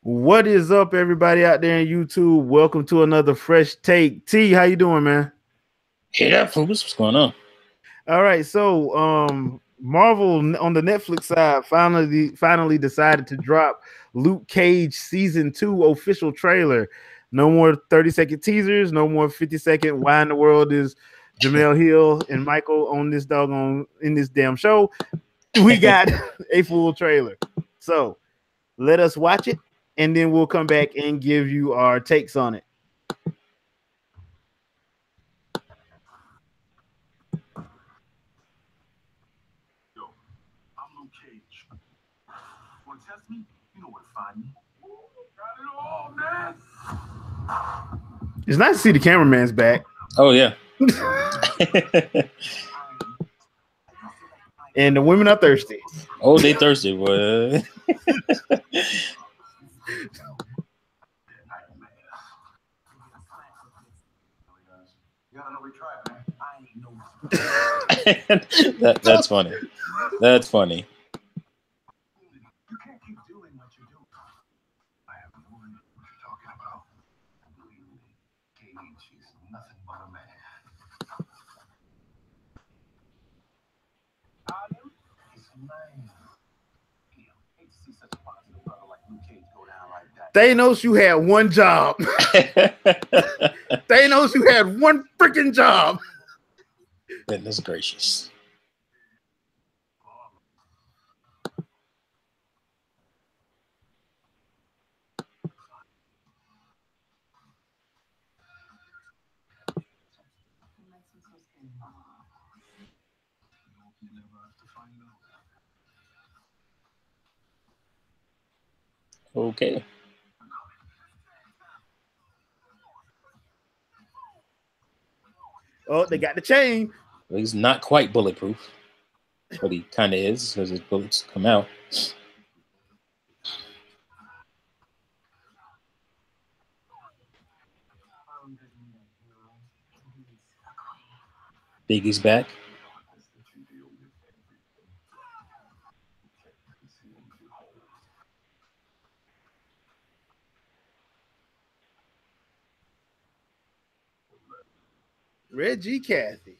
What is up, everybody out there in YouTube? Welcome to another fresh take. T, how you doing, man? Hey, that focus. What's going on? All right, so Marvel on the Netflix side finally decided to drop Luke Cage season 2 official trailer. No more 30-second teasers, no more 50-second why in the world is Jamel Hill and Michael on this doggone in this damn show. We got a full trailer. So let us watch it, and then we'll come back and give you our takes on it. Want to test me? You know where to find me. Got it all, man. It's nice to see the cameraman's back. Oh, yeah. And the women are thirsty. Oh, they thirsty, boy. That's funny. That's funny. You can't keep doing what you do. I have no idea what you're talking about. Cage is nothing but a man. It's a man. Hate to see such a positive brother like Luke Cage go down like that. Thanos, you had one job. Thanos, you had one freaking job. Goodness gracious. Okay. Oh, they got the chain. Well, he's not quite bulletproof, but he kind of is because his bullets come out. Biggie's back. Reggie Cathy.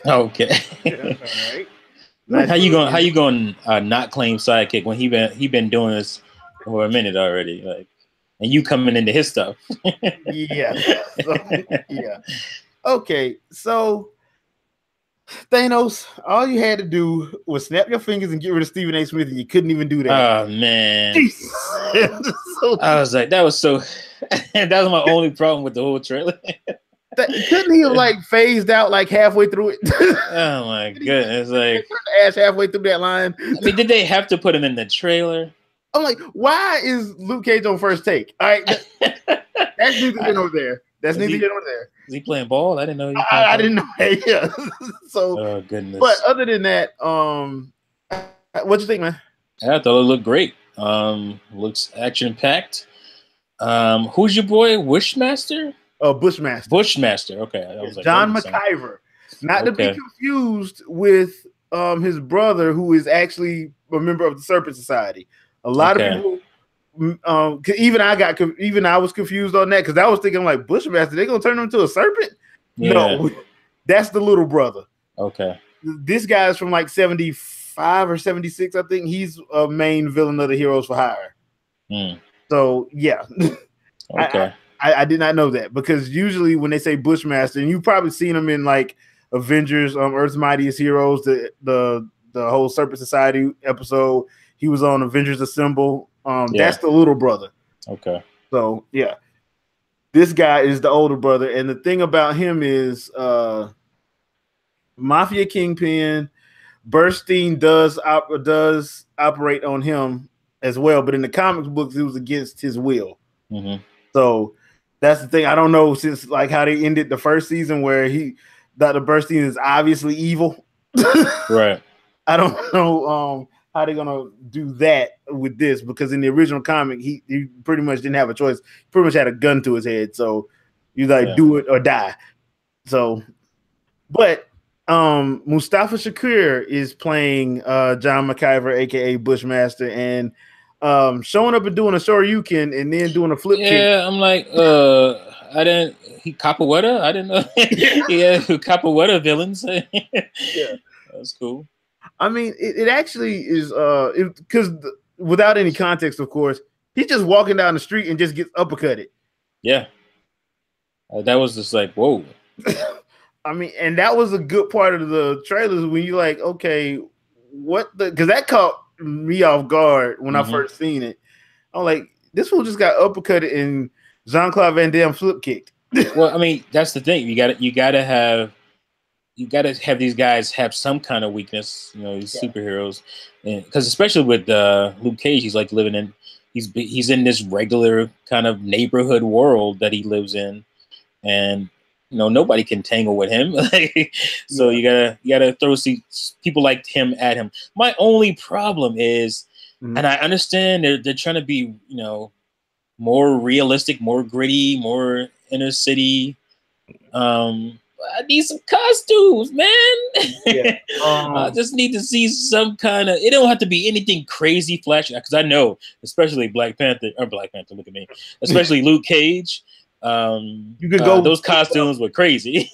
Okay. Right. Nice. How you going not claim sidekick when he been doing this for a minute already? Like, and you coming into his stuff. Yeah. Yeah. Okay, so Thanos, all you had to do was snap your fingers and get rid of Stephen A. Smith, and you couldn't even do that. Oh man. I was like, that was that was my only problem with the whole trailer. Couldn't he have like phased out like halfway through it? Oh my goodness! Like ass halfway through that line. I mean, did they have to put him in the trailer? I'm like, why is Luke Cage on first take? All right, that's neither here nor there. That's neither here nor there. Is he playing ball? I didn't know. I didn't know that. Yeah. So, oh goodness. But other than that, what you think, man? I thought it looked great. Looks action packed. Who's your boy? Wishmaster? Bushmaster. Bushmaster. Okay. I was like, John McIver. Not to be confused with his brother, who is actually a member of the Serpent Society. A lot of people. Even I was confused on that because I was thinking like Bushmaster, they're gonna turn him into a serpent. Yeah. No, that's the little brother. Okay, this guy's from like 75 or 76, I think. He's a main villain of the Heroes for Hire. So yeah, okay. I did not know that because usually when they say Bushmaster, and you've probably seen him in like Avengers, Earth's Mightiest Heroes, the whole Serpent Society episode. He was on Avengers Assemble. That's the little brother. Okay. So yeah, this guy is the older brother, and the thing about him is, Mafia Kingpin, Burstein does operate on him as well, but in the comics books, it was against his will. So that's the thing. I don't know since like how they ended the first season where Dr. Burstein is obviously evil. Right. I don't know how they're gonna do that with this, because in the original comic, he pretty much didn't have a choice. He pretty much had a gun to his head, so you like do it or die. So, but Mustafa Shakir is playing John McIver, aka Bushmaster, and showing up and doing a Shoryuken and then doing a flip kick. Yeah, I'm like, I didn't. He Capoeira? I didn't know. Yeah, Capoeira villains. Yeah, that's cool. I mean, it actually is because without any context, of course, he's just walking down the street and just gets uppercutted. Yeah, that was just like, whoa. I mean, and that was a good part of the trailers when you're like, okay, what the? Because that caught me off guard when I first seen it. I'm like, this fool just got uppercutted and Jean-Claude Van Damme flip kicked. Well, I mean, that's the thing. You gotta have these guys have some kind of weakness. You know, these superheroes, and because especially with Luke Cage, he's like living in he's in this regular kind of neighborhood world that he lives in, and you know nobody can tangle with him. So you gotta throw people like him at him. My only problem is, and I understand they're trying to be more realistic, more gritty, more inner city. I need some costumes, man. I just need to see some kind of. It don't have to be anything crazy, flashy. Because I know, especially Black Panther. Look at me. Especially Luke Cage. You could go. Those costumes were crazy.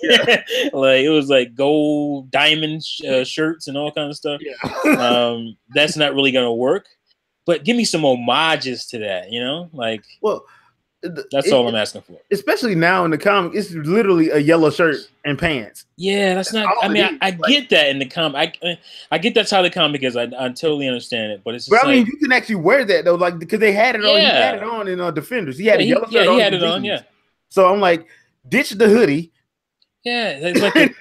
Like it was like gold diamond shirts and all kind of stuff. That's not really gonna work. But give me some homages to that. That's all I'm asking for. Especially now in the comic, it's literally a yellow shirt and pants. Yeah, that's not. I mean, I get that in the comic. I get that's how the comic is. I totally understand it, but it's. Just but I mean, you can actually wear that though, like because they had it on. He had it on in Defenders. He had a yellow shirt on. He had it on. Yeah. So I'm like, ditch the hoodie. Yeah, it's like.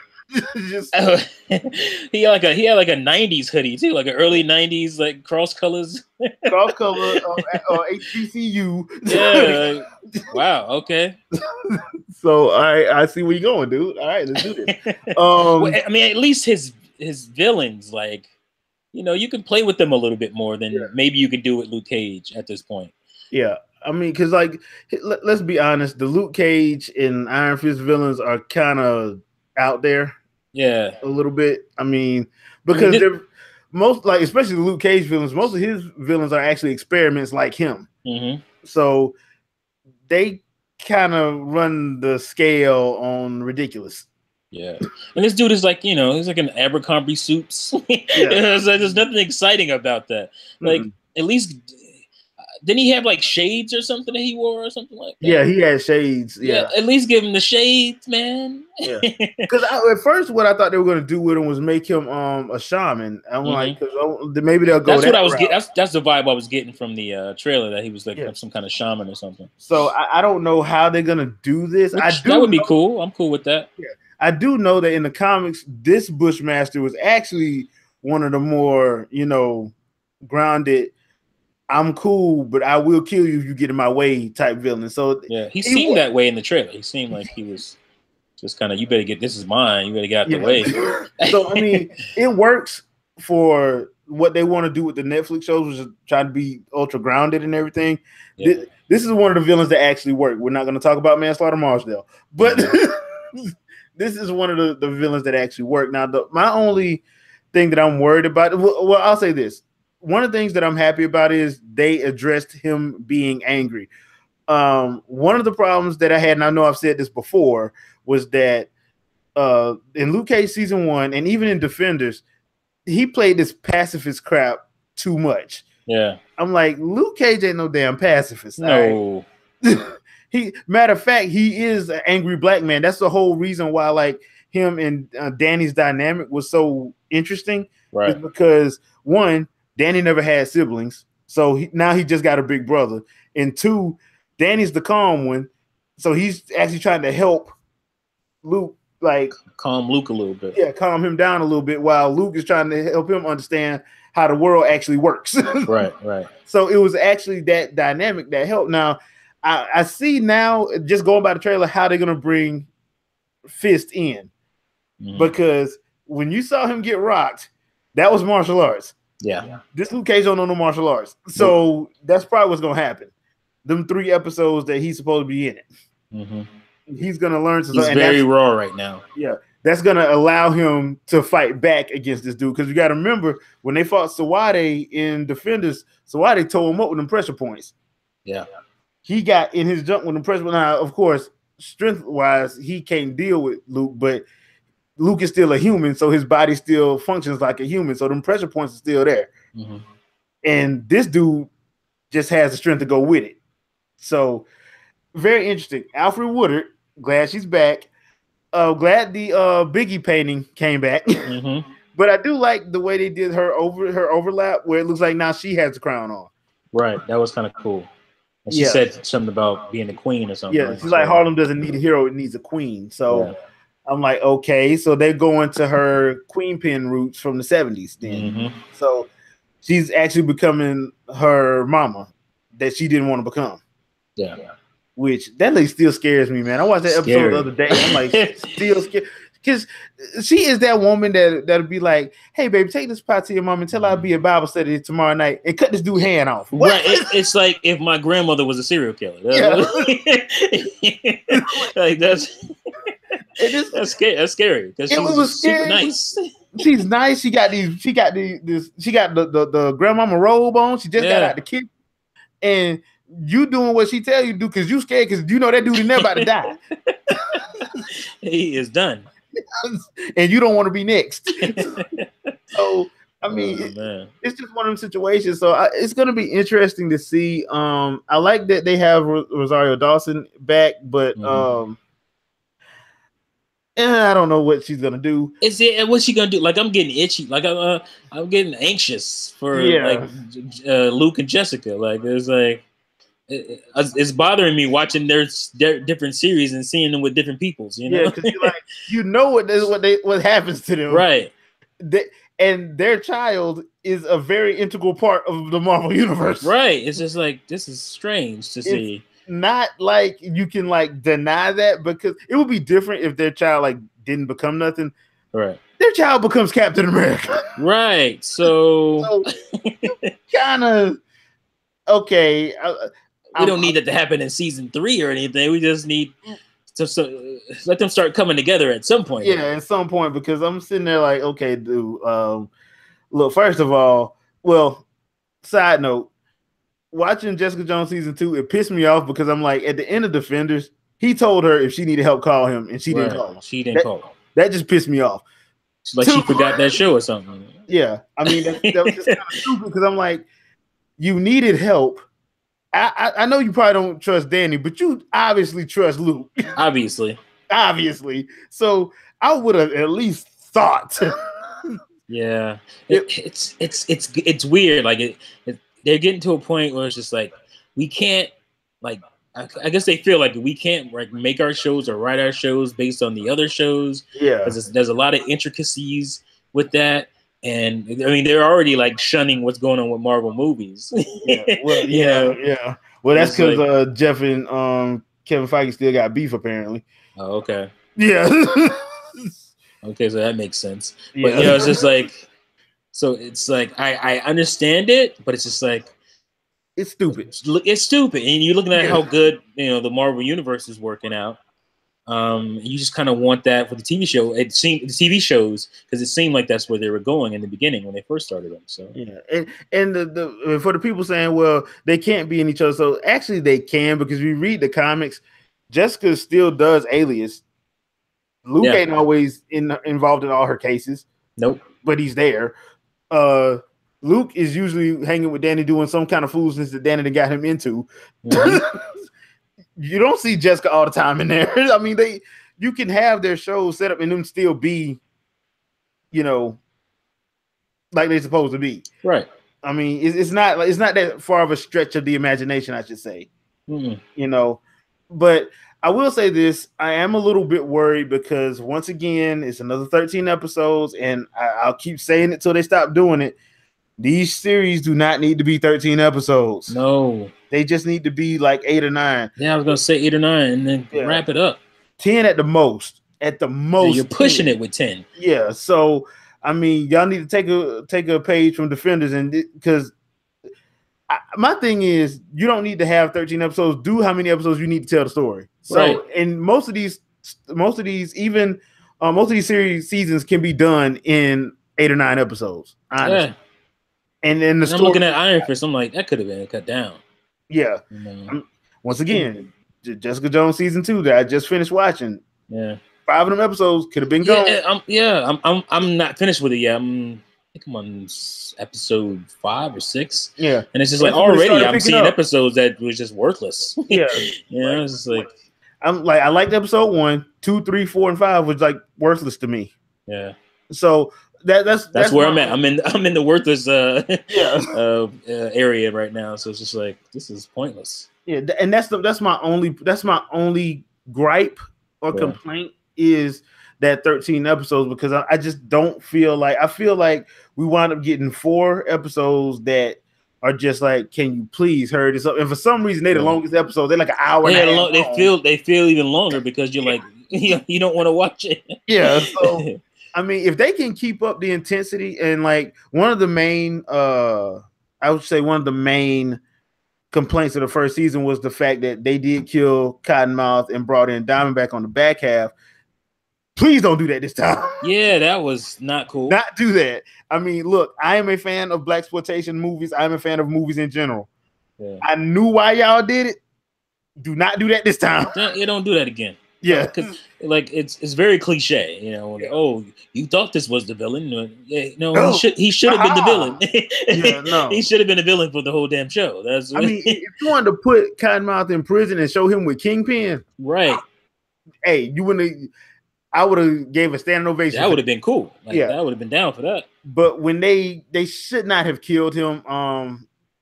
He had like a 90s hoodie too, like an early 90s like cross colors. Cross color HBCU. Yeah. Wow. Okay. So I see where you're going, dude. All right, let's do this. Well, I mean, at least his villains, like you can play with them a little bit more than maybe you could do with Luke Cage at this point. Yeah. I mean, because like let's be honest, the Luke Cage and Iron Fist villains are kind of out there. Yeah, a little bit. I mean, because they're most like, especially the Luke Cage villains. Most of his villains are actually experiments like him. So they kind of run the scale on ridiculous. Yeah, and this dude is like, he's like an Abercrombie suits. There's nothing exciting about that. Like, at least. Didn't he have like shades or something that he wore or something like that? Yeah, he had shades. Yeah, at least give him the shades, man. Yeah, because at first what I thought they were going to do with him was make him a shaman. I'm like, because maybe they'll go. That's what I was getting. That's the vibe I was getting from the trailer, that he was like some kind of shaman or something. So I don't know how they're going to do this. That would be cool. I'm cool with that. Yeah, I do know that in the comics, this Bushmaster was actually one of the more grounded. I'm cool, but I will kill you if you get in my way type villain. So yeah, he seemed that way in the trailer. He seemed like he was just kind of, you better get, this is mine. You better get out the way. So I mean, it works for what they want to do with the Netflix shows, which is try to be ultra grounded and everything. Yeah. This is one of the villains that actually work. We're not going to talk about Manslaughter Marsdale, but this is one of the villains that actually work. Now, my only thing that I'm worried about, well, I'll say this. One of the things that I'm happy about is they addressed him being angry. One of the problems that I had, and I know I've said this before, was that in Luke Cage season 1 and even in Defenders, he played this pacifist crap too much. Yeah. I'm like, Luke Cage ain't no damn pacifist. No. Right? Matter of fact, he is an angry black man. That's the whole reason why like him and Danny's dynamic was so interesting. Right. Is because one, Danny never had siblings, so now he just got a big brother. And two, Danny's the calm one, so he's actually trying to help Luke, like calm Luke a little bit. Yeah, calm him down a little bit, while Luke is trying to help him understand how the world actually works. Right. So it was actually that dynamic that helped. Now, I see now, just going by the trailer, how they're gonna bring Fist in, because when you saw him get rocked, that was martial arts. Yeah. This Luke Cage don't know no martial arts, so that's probably what's gonna happen. Them 3 episodes that he's supposed to be in it, he's gonna learn. He's very raw right now. Yeah, that's gonna allow him to fight back against this dude. Because you got to remember when they fought Sawade in Defenders, Sawade tore him up with them pressure points. Yeah, he got in his junk with them pressure. Now, of course, strength wise, he can't deal with Luke, but Luke is still a human, so his body still functions like a human. So them pressure points are still there. And this dude just has the strength to go with it. So very interesting. Alfred Woodard, glad she's back. Glad the Biggie painting came back. But I do like the way they did her overlap, where it looks like now she has the crown on. Right, that was kind of cool. And she said something about being a queen or something. Yeah, she's like Harlem doesn't need a hero; it needs a queen. So I'm like, okay, so they're going to her queen pin roots from the 70s. Then, so she's actually becoming her mama that she didn't want to become. Yeah. Which that lady still scares me, man. I watched that episode the other day. I'm like, still scared. Because she is that woman that'll be like, hey, baby, take this pot to your mom and tell her I'll be a Bible study tomorrow night and cut this dude's hand off. What? Right. It's like if my grandmother was a serial killer. Like that's scary. That's scary. Because she was super nice. She's nice. She got the grandmama robe on. She just got out the kitchen. And you doing what she tell you to do because you scared because you know that dude is never about to die. He is done. And you don't want to be next. So I mean, it's just one of them situations. So it's going to be interesting to see. I like that they have Rosario Dawson back, but I don't know what she's gonna do. What's she gonna do? Like I'm getting itchy. Like I'm getting anxious for like Luke and Jessica. Like there's like it's bothering me watching their different series and seeing them with different peoples. You know, yeah, because what happens to them, right? And their child is a very integral part of the Marvel universe, right? It's just like this is strange to see. Not like you can like deny that because it would be different if their child like didn't become nothing. Right. Their child becomes Captain America. Right. So kind of okay. We don't need that to happen in season 3 or anything. We just need to let them start coming together at some point. Yeah, at some point, because I'm sitting there like, okay, dude. Look, first of all, side note, watching Jessica Jones season 2, it pissed me off because I'm like, at the end of Defenders, he told her if she needed help, call him, and she didn't call him. She didn't call him. That just pissed me off. It's like she forgot that show or something. Yeah, I mean that was just kind of stupid because I'm like, you needed help. I know you probably don't trust Danny, but you obviously trust Luke. Obviously. So I would have at least thought. Yeah, it's weird. Like they're getting to a point where it's just like we can't like. I guess they feel like we can't like make our shows or write our shows based on the other shows. Yeah, because there's a lot of intricacies with that. And I mean, they're already like shunning what's going on with Marvel movies. Yeah. Well, that's because Jeff and Kevin Feige still got beef apparently. Oh, okay. Yeah. Okay, so that makes sense. Yeah. But it's just like, so it's like I understand it, but it's just like it's stupid. It's stupid, and you're looking at how good the Marvel universe is working out. You just kind of want that for the TV show. It seemed the TV shows because it seemed like that's where they were going in the beginning when they first started them. So yeah, and the for the people saying, well, they can't be in each other. So actually, they can because we read the comics. Jessica still does Alias. Luke ain't always involved in all her cases. Nope, but he's there. Luke is usually hanging with Danny doing some kind of foolishness that Danny got him into. Mm-hmm. You don't see Jessica all the time in there. I mean, you can have their shows set up and them still be, like they're supposed to be. Right. I mean, it's not that far of a stretch of the imagination, I should say. Mm-hmm. But I will say this: I am a little bit worried because once again, it's another 13 episodes, and I'll keep saying it till they stop doing it. These series do not need to be 13 episodes. No. They just need to be like 8 or 9. Yeah, I was going to say 8 or 9 and then wrap it up. 10 at the most. At the most. Yeah, you're pushing 10. It with 10. Yeah. So I mean, y'all need to take a page from Defenders, and because my thing is, you don't need to have 13 episodes. Do how many episodes you need to tell the story. So, Right. and most of these even most of these series seasons can be done in 8 or 9 episodes. Honestly. Yeah. And then the I'm looking at Iron Fist. I'm like, that could have been cut down. Yeah. Once again, Jessica Jones season 2 that I just finished watching. Yeah. 5 of them episodes could have been gone. I'm not finished with it yet. I think I'm on episode 5 or 6. Yeah. And it's just like already I'm seeing episodes that was just worthless. Yeah. It's just like I liked episode 1, 2, 3, 4, and 5 was like worthless to me. Yeah. So that's where I'm at. I'm in the worthless area right now. So it's just like this is pointless. Yeah, and that's my only gripe or complaint is that 13 episodes, because I just don't feel like we wound up getting 4 episodes that are just like, can you please hurry this up? And for some reason they're the longest episodes. They're like an hour and a half long. They feel even longer because you're like you don't want to watch it. Yeah. So I mean, if they can keep up the intensity, and like one of the main complaints of the first season was the fact that they did kill Cottonmouth and brought in Diamondback on the back half. Please don't do that this time. Yeah, that was not cool. Not do that. I mean, look, I am a fan of blaxploitation movies. I'm a fan of movies in general. Yeah. I knew why y'all did it. Do not do that this time. You don't do that again. Yeah, because like it's very cliche, you know. Like, oh, you thought this was the villain? No, he should have been the villain. Yeah, no, he should have been the villain for the whole damn show. I mean, if you wanted to put Cottonmouth in prison and show him with Kingpin, right? Hey, you wouldn't. I would have gave a standing ovation. That would have been cool. Like, yeah, I would have been down for that. But when they should not have killed him.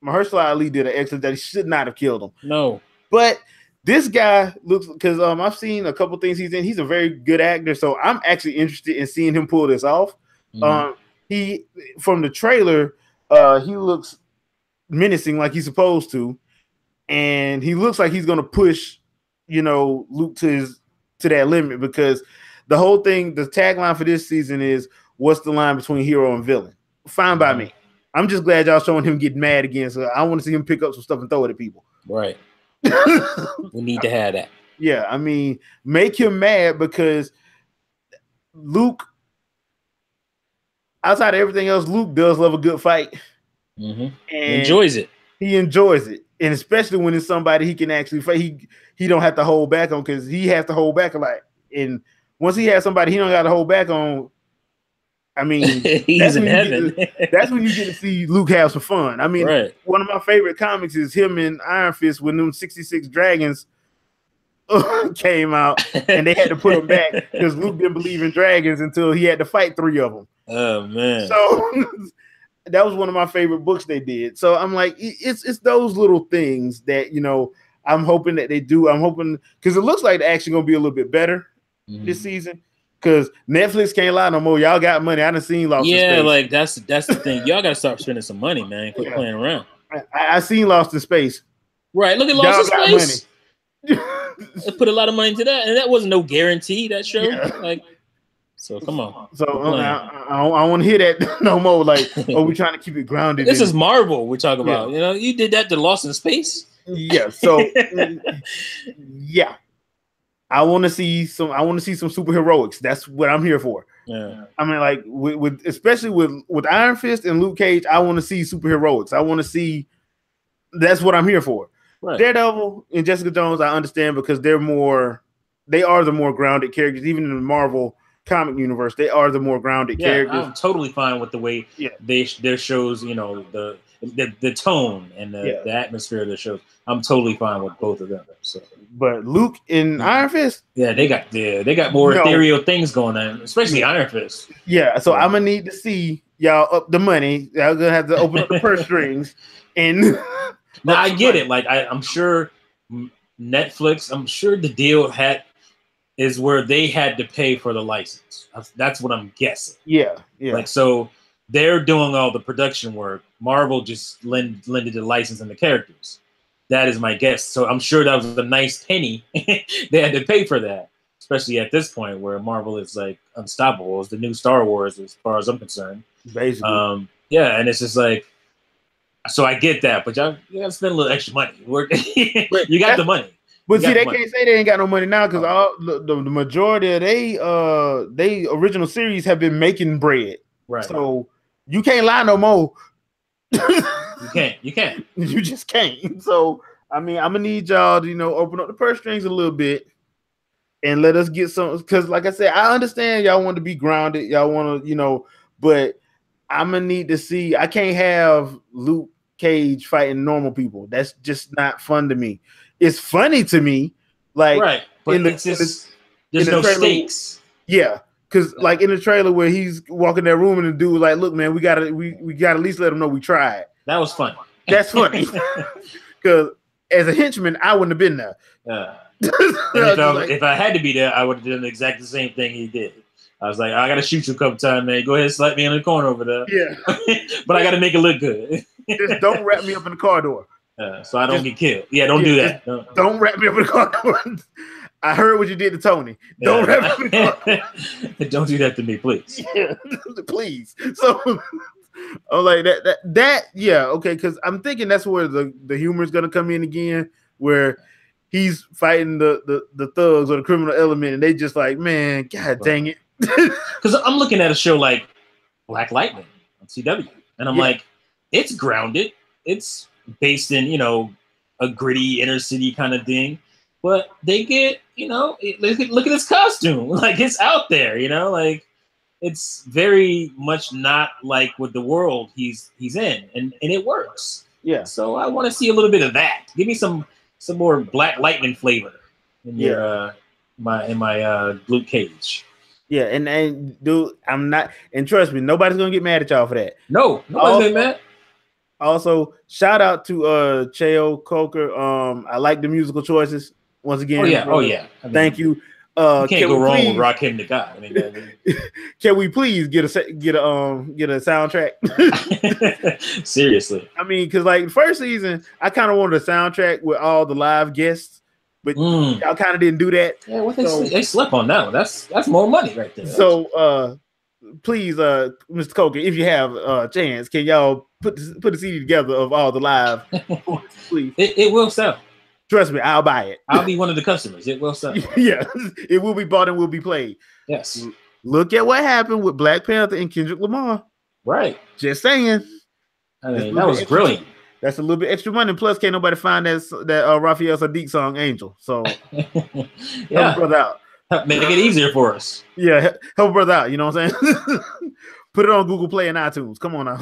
Mahershala Ali did an excellent job. They should not have killed him. No, but. This guy looks, because I've seen a couple things he's in. He's a very good actor, so I'm actually interested in seeing him pull this off. Mm-hmm. He from the trailer, he looks menacing like he's supposed to, and he looks like he's gonna push, Luke to that limit, because the whole thing, the tagline for this season is, "What's the line between hero and villain?" Fine by me. I'm just glad y'all showing him get mad again. So I want to see him pick up some stuff and throw it at people. Right. We need to have that. Yeah, I mean, make him mad, because Luke, outside of everything else, Luke does love a good fight. Mm-hmm. And enjoys it. He enjoys it, and especially when it's somebody he can actually fight. He don't have to hold back on, because he has to hold back a lot. And once he has somebody he don't got to hold back on, I mean, he's in heaven. That's when you get to see Luke have some fun. I mean, One of my favorite comics is him and Iron Fist when them 66 dragons came out, and they had to put them back because Luke didn't believe in dragons until he had to fight 3 of them. Oh man! So that was one of my favorite books they did. So I'm like, it's those little things that I'm hoping that they do. I'm hoping, because it looks like the action gonna be a little bit better this season. Because Netflix can't lie no more. Y'all got money. I done seen Lost in Space. Yeah, like that's the thing. Y'all got to start spending some money, man. Quit playing around. I seen Lost in Space. Right. Look at Lost in Space. They put a lot of money into that, and that wasn't no guarantee, that show. Yeah. Like, so come on. So I don't want to hear that no more. Like, we're trying to keep it grounded. This is Marvel we're talking about. You did that to Lost in Space. Yeah. So yeah. I want to see some superheroics. That's what I'm here for. Yeah. I mean, like with especially with Iron Fist and Luke Cage, I want to see superheroics. I want to see. That's what I'm here for. Right. Daredevil and Jessica Jones, I understand, because they are the more grounded characters. Even in the Marvel comic universe, they are the more grounded characters. I'm totally fine with the way their shows, the tone and the atmosphere of the shows. I'm totally fine with both of them. So. But Luke and Iron Fist, they got more ethereal things going on, especially Iron Fist. Yeah, so I'm gonna need to see y'all up the money. Y'all gonna have to open up the purse strings. And now I get it. Like I'm sure Netflix. I'm sure the deal is where they had to pay for the license. That's what I'm guessing. Yeah. Like so, they're doing all the production work. Marvel just lended the license and the characters. That is my guess. So I'm sure that was a nice penny. They had to pay for that. especially at this point where Marvel is like unstoppable. It's the new Star Wars, as far as I'm concerned. Basically, Yeah, and it's just like, so I get that, but y'all gotta spend a little extra money. but You got the money. But see, they can't say they ain't got no money now because all the majority of they original series have been making bread. Right. So you can't lie no more. You can't. You just can't. So I mean, I'm gonna need y'all to open up the purse strings a little bit and let us get some. Because like I said, I understand y'all want to be grounded. Y'all want to but I'm gonna need to see. I can't have Luke Cage fighting normal people. That's just not fun to me. It's funny to me, like right, but it's just there's no stakes. Yeah, because like in the trailer where he's walking that room and the dude like, look, man, we gotta at least let him know we tried. That was fun. That's funny. Because as a henchman, I wouldn't have been there. If I had to be there, I would have done exactly the same thing he did. I was like, I gotta shoot you a couple times, man. Go ahead and slap me in the corner over there. Yeah, but I gotta make it look good. Just don't wrap me up in the car door. So I don't get killed. Yeah, don't do that. Don't wrap me up in the car door. I heard what you did to Tony. Don't wrap me up in the car door. Don't do that to me, please. Yeah, please. So I'm like that. Yeah, okay. Because I'm thinking that's where the humor is gonna come in again, where he's fighting the thugs or the criminal element, and they just like, man, god dang it. Because I'm looking at a show like Black Lightning on CW, and I'm like, it's grounded. It's based in a gritty inner city kind of thing, but they get look at his costume, like it's out there, like it's very much not like with the world he's in, and it works. Yeah. So I want to see a little bit of that. Give me some more Black Lightning flavor in your my Luke Cage. Yeah, and dude, I'm not, and trust me, nobody's gonna get mad at y'all for that. No, nobody's getting mad. Also, shout out to Cheo Coker. I like the musical choices once again. Oh yeah. I mean, thank you. You can't go wrong with Rock Him to God. I mean, can we please get a soundtrack? Seriously. I mean, because like first season, I kind of wanted a soundtrack with all the live guests, but y'all kind of didn't do that. Yeah, they slept on that one. That's more money right there. So please, Mr. Coker, if you have a chance, can y'all put the CD together of all the live? Please. It will sell. Trust me, I'll buy it. I'll be one of the customers. It will sell. Yeah, it will be bought and will be played. Yes. Look at what happened with Black Panther and Kendrick Lamar. Right. Just saying. I mean, that was brilliant. That's a little bit extra money. Plus, can't nobody find that Raphael Sadiq song "Angel." So help a brother out. Make it easier for us. Yeah, help a brother out. You know what I'm saying? Put it on Google Play and iTunes. Come on now.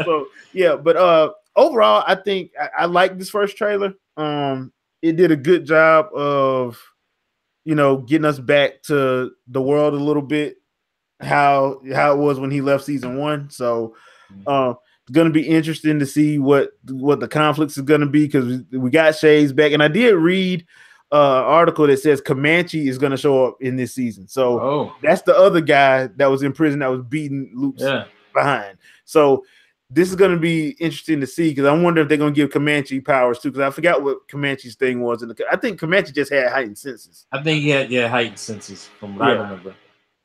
So yeah, but overall, I think I like this first trailer. It did a good job of, getting us back to the world a little bit, how it was when he left season 1. So, it's going to be interesting to see what the conflicts is going to be, because we got Shades back, and I did read an article that says Comanche is going to show up in this season. So that's the other guy that was in prison that was beating Luke's behind. So this is going to be interesting to see, because I wonder if they're going to give Comanche powers too, because I forgot what Comanche's thing was. I think Comanche just had heightened senses. I think he had heightened senses from what I remember.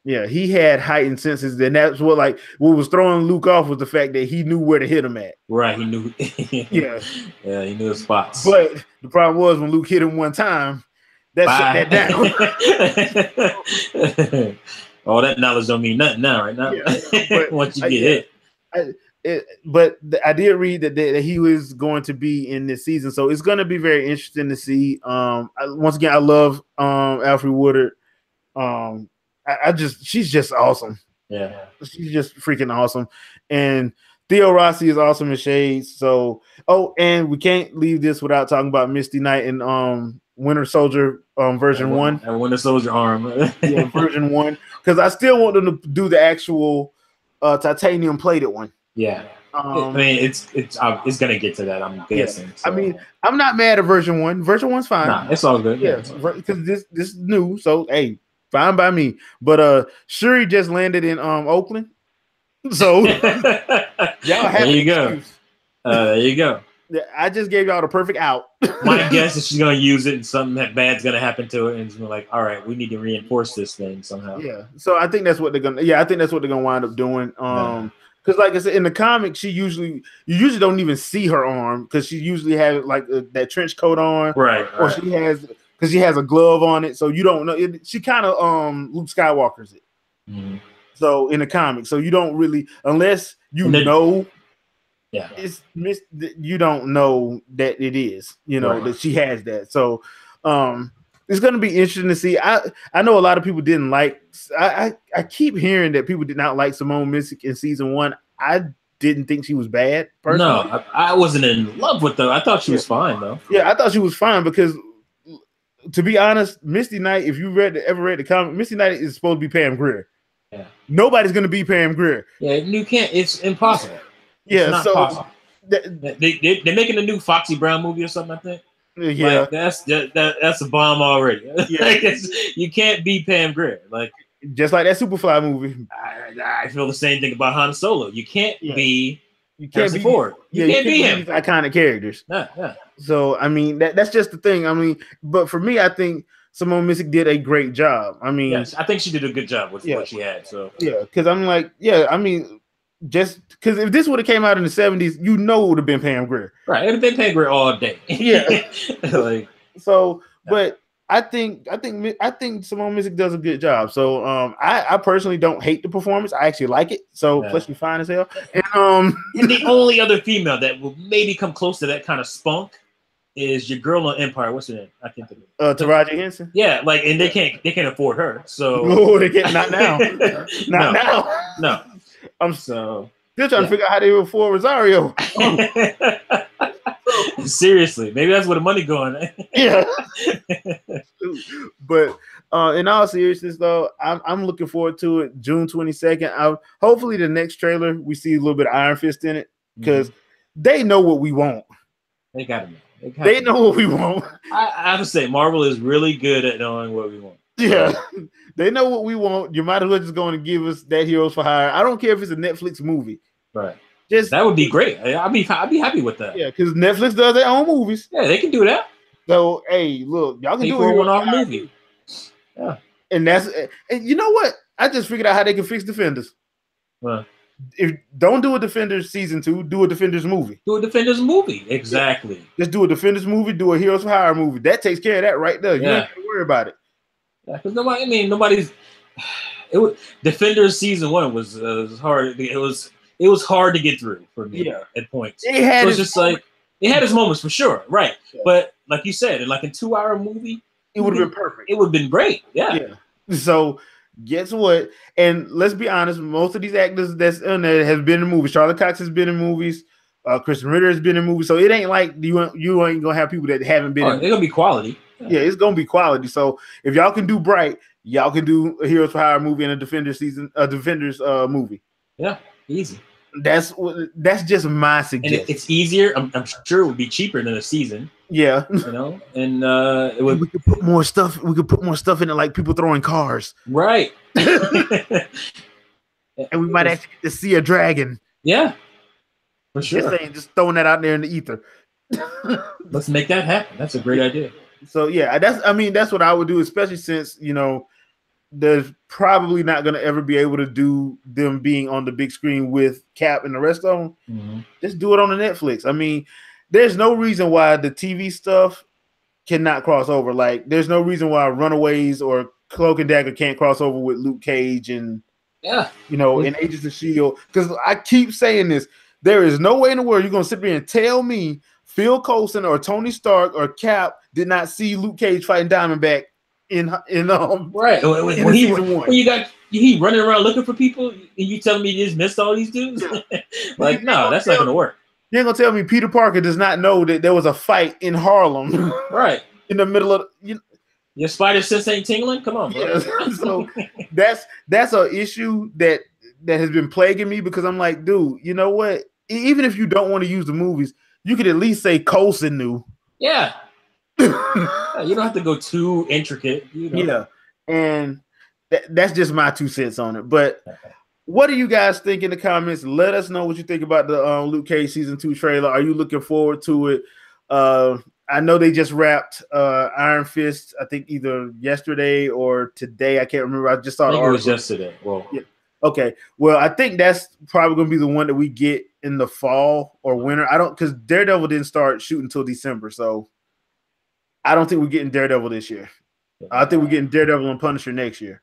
Yeah, he had heightened senses, and that's what was throwing Luke off was the fact that he knew where to hit him at. Right, he knew. Yeah, he knew his spots. But the problem was when Luke hit him one time, that shut that down. All that knowledge don't mean nothing now, right now. Yeah, once you get hit. But I did read that he was going to be in this season, so it's going to be very interesting to see. Once again, I love Alfre Woodard. She's just awesome. Yeah, she's just freaking awesome. And Theo Rossi is awesome in Shades. So, and we can't leave this without talking about Misty Knight and Winter Soldier version 1. And Winter Soldier arm. Yeah, version 1. Because I still want them to do the actual titanium plated one. Yeah. I mean, it's gonna get to that. I'm guessing. So. I mean, I'm not mad at version 1. Version 1's fine. Nah, it's all good. Yeah, because this is new. So hey, fine by me. But Shuri just landed in Oakland. So y'all have there you go. There you go. I just gave y'all the perfect out. My guess is she's gonna use it, and something bad's gonna happen to it, and it's gonna be like, all right, we need to reinforce this thing somehow. Yeah, so I think that's what they're gonna. Yeah, I think that's what they're gonna wind up doing. Because like I said, in the comics, you usually don't even see her arm because she usually has like that trench coat on, right? Or she has a glove on it, so you don't know. She kind of Luke Skywalker's it. Mm-hmm. So in the comics, so you don't really unless you know. Yeah, you don't know that it is, that she has that. So it's going to be interesting to see. I know a lot of people didn't like. I keep hearing that people did not like Simone Missick in season 1. I didn't think she was bad. Personally. No, I wasn't in love with her. I thought she was fine though. Yeah, I thought she was fine because, to be honest, Misty Knight. If you ever read the comic, Misty Knight is supposed to be Pam Grier. Yeah, nobody's going to be Pam Grier. Yeah, you can't. It's impossible. Yeah, it's not possible. They're making a new Foxy Brown movie or something, I think. Yeah, like, that's a bomb already. Yeah. Like you can't be Pam Grier. Like just like that Superfly movie. I feel the same thing about Han Solo. You can't be. You can't be Ford. You can't be him. Iconic characters. Yeah. So I mean that's just the thing. I mean, but for me, I think Simone Missick did a great job. I mean, yes, I think she did a good job with what she had. So because I'm like, I mean. Just because if this would have came out in the 70s, it would have been Pam Grier. Right, it would have been Pam Grier all day. Yeah. But I think Simone Missick does a good job. So I personally don't hate the performance. I actually like it. So plus she's fine as hell. And the only other female that will maybe come close to that kind of spunk is your girl on Empire. What's her name? I can't think of it. Taraji Henson. Yeah, like, and they can't afford her. So no, they can't. Not now. Not now. No. I'm still trying to figure out how they would afford Rosario. Seriously, maybe that's where the money going. Yeah. But in all seriousness, though, I'm looking forward to it. June 22nd. Hopefully, the next trailer we see a little bit of Iron Fist in it because they know what we want. They got to know. They know what we want. I have to say, Marvel is really good at knowing what we want. Yeah, they know what we want. You might as well just go and give us that Heroes for Hire. I don't care if it's a Netflix movie. Right. That would be great. I'd be happy with that. Yeah, because Netflix does their own movies. Yeah, they can do that. So hey, look, y'all can do a one-off movie. Yeah. And you know what? I just figured out how they can fix Defenders. If don't do a Defenders season 2, do a Defenders movie. Do a Defenders movie. Exactly. Yeah. Just do a Defenders movie, do a Heroes for Hire movie. That takes care of that right there. You don't have to worry about it. Because nobody's. Defenders season 1 was hard. It was hard to get through for me at points. It was just like it had its moments for sure, right? Yeah. But like you said, like a 2-hour movie, it would have been perfect. It would have been great. Yeah. So guess what? And let's be honest, most of these actors that's in there have been in movies. Charlotte Cox has been in movies. Kristen Ritter has been in movies. So it ain't like you ain't gonna have people that haven't been. It's gonna be quality. Yeah, it's gonna be quality. So if y'all can do Bright, y'all can do a Heroes for Hire movie and a Defenders movie. Yeah, easy. That's just my suggestion. And it's easier. I'm sure it would be cheaper than a season. Yeah, and it would. We could put more stuff. We could put more stuff in it, like people throwing cars. Right. And we might actually get to see a dragon. Yeah, for sure. Just throwing that out there in the ether. Let's make that happen. That's a great idea. So yeah, that's what I would do, especially since there's probably not going to ever be able to do them being on the big screen with Cap and the rest of them. Mm-hmm. Just do it on the Netflix. I mean, there's no reason why the TV stuff cannot cross over. Like, there's no reason why Runaways or Cloak and Dagger can't cross over with Luke Cage and and Agents of S.H.I.E.L.D. Because I keep saying this, there is no way in the world you're going to sit there and tell me Phil Coulson or Tony Stark or Cap did not see Luke Cage fighting Diamondback in right when he running around looking for people and you telling me you just missed all these dudes. Like, no, that's not gonna work. You're gonna tell me Peter Parker does not know that there was a fight in Harlem right in the middle of your spider sense ain't tingling? Come on, bro. Yeah. So that's an issue that has been plaguing me, because I'm like, dude, you know what, even if you don't want to use the movies, you could at least say Coulson knew. Yeah. You don't have to go too intricate. Yeah, and that's just my 2 cents on it. But what do you guys think in the comments? Let us know what you think about the Luke Cage season 2 trailer. Are you looking forward to it? I know they just wrapped Iron Fist, I think either yesterday or today. I can't remember. I just saw I the think it was article. yesterday. Well, yeah. Okay. Well, I think that's probably going to be the one that we get in the fall or winter. I don't, because Daredevil didn't start shooting until December, so I don't think we're getting Daredevil this year. I think we're getting Daredevil and Punisher next year.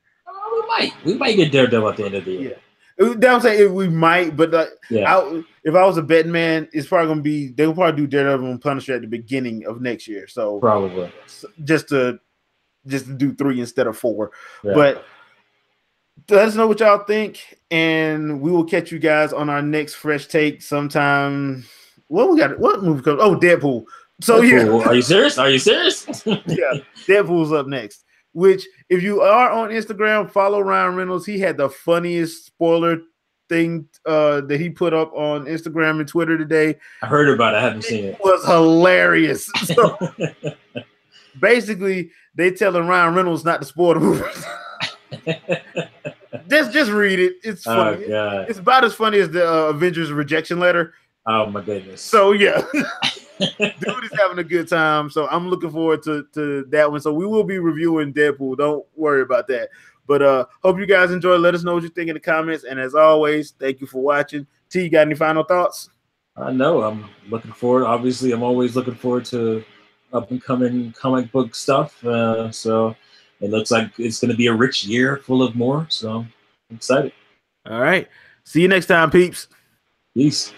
We might get Daredevil at the end of the year. Yeah. I'm saying we might, but if I was a betting man, it's probably gonna be they'll probably do Daredevil and Punisher at the beginning of next year. So probably just to do 3 instead of 4. Yeah. But let us know what y'all think, and we will catch you guys on our next fresh take sometime. What movie comes? Oh, Deadpool. So Deadpool. Yeah, are you serious? Are you serious? Yeah, Deadpool's up next. Which, if you are on Instagram, follow Ryan Reynolds. He had the funniest spoiler thing that he put up on Instagram and Twitter today. I heard about it. I haven't seen it. It was hilarious. So, basically, they telling Ryan Reynolds not to spoil the movie. just read it. It's funny. Oh, it's about as funny as the Avengers rejection letter. Oh my goodness. So yeah. Dude is having a good time, so I'm looking forward to that one. So we will be reviewing Deadpool. Don't worry about that. But hope you guys enjoy. Let us know what you think in the comments. And as always, thank you for watching. T, you got any final thoughts? No, I'm looking forward. Obviously, I'm always looking forward to up and coming comic book stuff. So it looks like it's going to be a rich year full of more. So I'm excited. All right. See you next time, peeps. Peace.